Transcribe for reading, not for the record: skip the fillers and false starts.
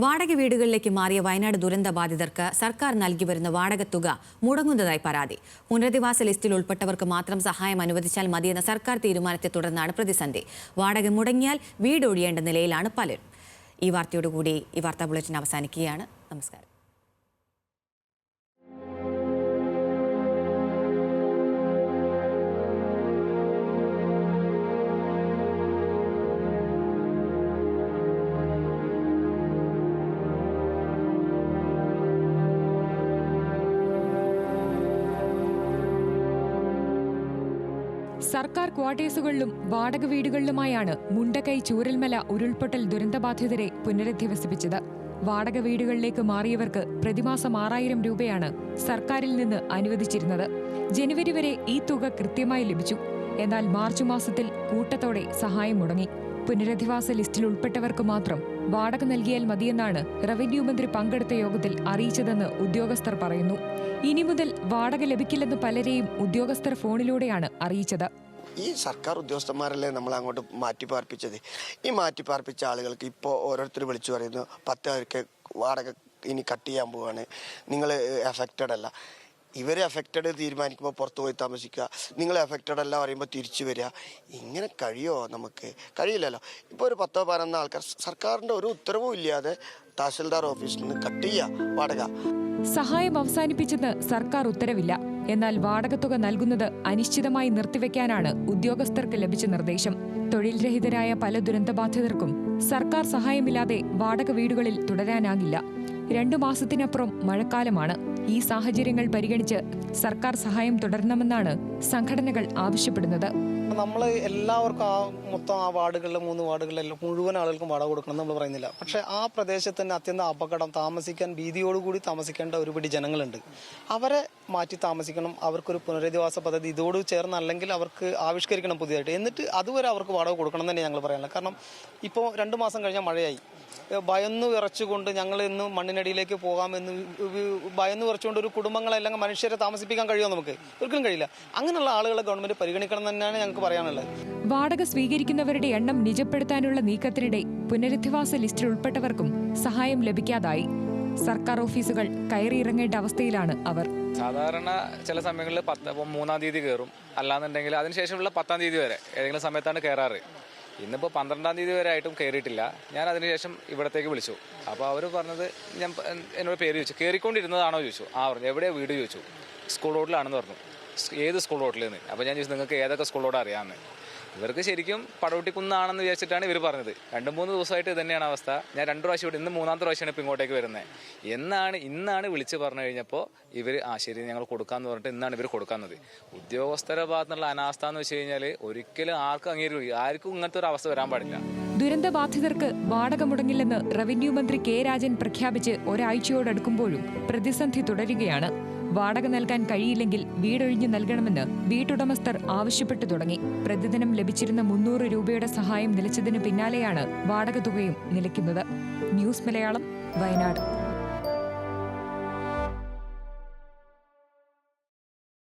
വാടക വീടുകളിലേക്ക് മാറിയ വയനാട് ദുരന്ത ബാധിതർക്ക് സർക്കാർ നൽകി വരുന്ന വാടക തുക മുടങ്ങുന്നതായി പരാതി. പുനരധിവാസ ലിസ്റ്റിൽ ഉൾപ്പെട്ടവർക്ക് മാത്രം സഹായം അനുവദിച്ചാൽ മതിയെന്ന സർക്കാർ തീരുമാനത്തെ തുടർന്നാണ് പ്രതിസന്ധി. വാടക മുടങ്ങിയാൽ വീടൊഴിയേണ്ട നിലയിലാണ് പലരും. ഈ വാർത്തയോടുകൂടി ഈ വാർത്താ ബുള്ളറ്റിൻ അവസാനിക്കുകയാണ്. നമസ്കാരം. സർക്കാർ ക്വാർട്ടേഴ്സുകളിലും വാടക വീടുകളിലുമായാണ് മുണ്ടക്കൈ ചൂരൽമല ഉരുൾപൊട്ടൽ ദുരന്തബാധിതരെ പുനരധിവസിപ്പിച്ചത്. വാടക വീടുകളിലേക്ക് മാറിയവർക്ക് പ്രതിമാസം 6000 രൂപയാണ് സർക്കാരിൽ നിന്ന് അനുവദിച്ചിരുന്നത്. ജനുവരി വരെ ഈ തുക കൃത്യമായി ലഭിച്ചു. എന്നാൽ മാർച്ച് മാസത്തിൽ കൂട്ടത്തോടെ സഹായം മുടങ്ങി. പുനരധിവാസ ലിസ്റ്റിൽ ഉൾപ്പെട്ടവർക്ക് മാത്രം വാടക നൽകിയാൽ മതിയെന്നാണ് റവന്യൂ മന്ത്രി പങ്കെടുത്ത യോഗത്തിൽ അറിയിച്ചതെന്ന് ഉദ്യോഗസ്ഥർ പറയുന്നു. ഇനി മുതൽ വാടക ലഭിക്കില്ലെന്ന് പലരെയും ഉദ്യോഗസ്ഥർ ഫോണിലൂടെയാണ് അറിയിച്ചത്. ഈ സർക്കാർ ഉദ്യോഗസ്ഥന്മാരല്ലേ നമ്മൾ അങ്ങോട്ട് മാറ്റിപ്പാർപ്പിച്ചത്. ഈ മാറ്റിപ്പാർപ്പിച്ച ആളുകൾക്ക് ഇപ്പോൾ ഓരോരുത്തർ വിളിച്ചു പറയുന്നു 10 പേർക്ക് വാടക ഇനി കട്ട് ചെയ്യാൻ പോവാണ്, നിങ്ങൾ എഫക്റ്റഡ് അല്ല. ഇവർ എഫക്റ്റഡ് തീരുമാനിക്കുമ്പോൾ പുറത്ത് പോയി താമസിക്കുക, നിങ്ങൾ എഫക്റ്റഡ് അല്ല പറയുമ്പോൾ തിരിച്ചു വരിക. ഇങ്ങനെ കഴിയുമോ? നമുക്ക് കഴിയില്ലല്ലോ. ഇപ്പോൾ ഒരു 10-12 ആൾക്കാർ സർക്കാരിൻ്റെ ഒരു ഉത്തരവും ഇല്ലാതെ തഹസിൽദാർ ഓഫീസിൽ നിന്ന് കട്ട് ചെയ്യുക വാടക. സഹായം അവസാനിപ്പിച്ചെന്ന് സർക്കാർ ഉത്തരവില്ല. എന്നാൽ വാടക തുക നൽകുന്നത് അനിശ്ചിതമായി നിർത്തിവെക്കാനാണ് ഉദ്യോഗസ്ഥർക്ക് ലഭിച്ച നിർദ്ദേശം. തൊഴിൽ രഹിതരായ പല ദുരന്തബാധിതർക്കും സർക്കാർ സഹായമില്ലാതെ വാടക വീടുകളിൽ തുടരാനാകില്ല. 2 മാസത്തിനപ്പുറം മഴക്കാലമാണ്. ഈ സാഹചര്യങ്ങൾ പരിഗണിച്ച് സർക്കാർ സഹായം തുടരണമെന്നാണ് സംഘടനകൾ ആവശ്യപ്പെടുന്നത്. നമ്മൾ എല്ലാവർക്കും മൊത്തം ആ വാർഡുകളിൽ 3 വാർഡുകളിലെല്ലാം മുഴുവൻ ആളുകൾക്കും വാടക കൊടുക്കണം നമ്മൾ പറയുന്നില്ല. പക്ഷേ ആ പ്രദേശത്ത് തന്നെ അത്യന്തം അപകടം, താമസിക്കാൻ ഭീതിയോടുകൂടി താമസിക്കേണ്ട ഒരുപിടി ജനങ്ങളുണ്ട്. അവരെ മാറ്റി താമസിക്കണം. അവർക്കൊരു പുനരധിവാസ പദ്ധതി ഇതോട് ചേർന്ന് അല്ലെങ്കിൽ അവർക്ക് ആവിഷ്കരിക്കണം പുതിയതായിട്ട്. എന്നിട്ട് അതുവരെ അവർക്ക് വാടക കൊടുക്കണം തന്നെ ഞങ്ങൾ പറയാനുള്ളത്. കാരണം ഇപ്പോൾ 2 മാസം കഴിഞ്ഞാൽ മഴയായി. ഭയന്നു വിറച്ചുകൊണ്ട് ഞങ്ങൾ ഇന്ന് മണ്ണിനടിയിലേക്ക് പോകാമെന്ന് ഭയന്നു വിറച്ചുകൊണ്ട് ഒരു കുടുംബങ്ങളെല്ലാം മനുഷ്യരെ താമസിപ്പിക്കാൻ കഴിയുമോ? നമുക്ക് ഒരിക്കലും കഴിയില്ല. അങ്ങനെയുള്ള ആളുകളെ ഗവൺമെന്റ് പരിഗണിക്കണം തന്നെയാണ് ഞങ്ങൾക്ക് പറയാനുള്ളത്. വാടക സ്വീകരിക്കുന്നവരുടെ എണ്ണം നിജപ്പെടുത്താനുള്ള നീക്കത്തിനിടെ പുനരധിവാസ ലിസ്റ്റിൽ ഉൾപ്പെട്ടവർക്കും സഹായം ലഭിക്കാതായി. സർക്കാർ ഓഫീസുകൾ കയറിയിറങ്ങേണ്ട അവസ്ഥയിലാണ് അവർ. സാധാരണ ചില സമയങ്ങളിൽ 3-ാം തീയതി കയറും, അല്ലാന്നുണ്ടെങ്കിൽ അതിനുശേഷമുള്ള 10-ാം തീയതി വരെ ഏതെങ്കിലും സമയത്താണ് കയറാറ്. ഇന്നിപ്പോൾ 12-ാം തീയതി വരെ ആയിട്ടും കയറിയിട്ടില്ല. ഞാൻ അതിനുശേഷം ഇവിടത്തേക്ക് വിളിച്ചു. അപ്പോൾ അവർ പറഞ്ഞത്, ഞാൻ എന്നോട് പേര് ചോദിച്ചു, കയറിക്കൊണ്ടിരുന്നതാണോ ചോദിച്ചു. പറഞ്ഞു എവിടെയാണ് വീട് ചോദിച്ചു. സ്കൂൾ റോഡിലാണെന്ന് പറഞ്ഞു. ഏത് സ്കൂൾ റോഡിൽ നിന്ന്? അപ്പോൾ ഞാൻ ചോദിച്ചു നിങ്ങൾക്ക് ഏതൊക്കെ സ്കൂൾ റോഡ് അറിയാമെന്ന്. ഇവർക്ക് ശരിക്കും പടവട്ടിക്കുന്നാണെന്ന് വിചാരിച്ചിട്ടാണ് ഇവർ പറഞ്ഞത്. 2-3 ദിവസമായിട്ട് ഇത് തന്നെയാണ് അവസ്ഥ. ഞാൻ 2 പ്രാവശ്യം ഇവിടെ, ഇന്ന് 3-ാമത്തെ പ്രാവശ്യമാണ് ഇപ്പോൾ ഇങ്ങോട്ടേക്ക് വരുന്നത്. ഇന്നാണ് വിളിച്ച് പറഞ്ഞു കഴിഞ്ഞപ്പോൾ ഇവർ ശരി ഞങ്ങൾ കൊടുക്കാമെന്ന് പറഞ്ഞിട്ട് ഇന്നാണ് ഇവർ കൊടുക്കുന്നത്. ഉദ്യോഗസ്ഥരുടെ ഭാഗത്തുനിന്നുള്ള അനാസ്ഥ എന്ന് വെച്ച് കഴിഞ്ഞാൽ ഒരിക്കലും ആർക്കും അംഗീകരിക്കില്ല. ആർക്കും ഇങ്ങനത്തെ ഒരു അവസ്ഥ വരാൻ പാടില്ല. ദുരന്തബാധിതർക്ക് വാടക മുടങ്ങില്ലെന്ന് റവന്യൂ മന്ത്രി കെ രാജൻ പ്രഖ്യാപിച്ച് ഒരാഴ്ചയോടടുക്കുമ്പോഴും പ്രതിസന്ധി തുടരുകയാണ്. വാടക നൽകാൻ കഴിയില്ലെങ്കിൽ വീടൊഴിഞ്ഞു നൽകണമെന്ന് വീട്ടുടമസ്ഥർ ആവശ്യപ്പെട്ടു തുടങ്ങി. പ്രതിദിനം ലഭിച്ചിരുന്ന 300 രൂപയുടെ സഹായം നിലച്ചതിന് പിന്നാലെയാണ് വാടക തുകയും നിലയ്ക്കുന്നത്. ന്യൂസ് മലയാളം, വയനാട്.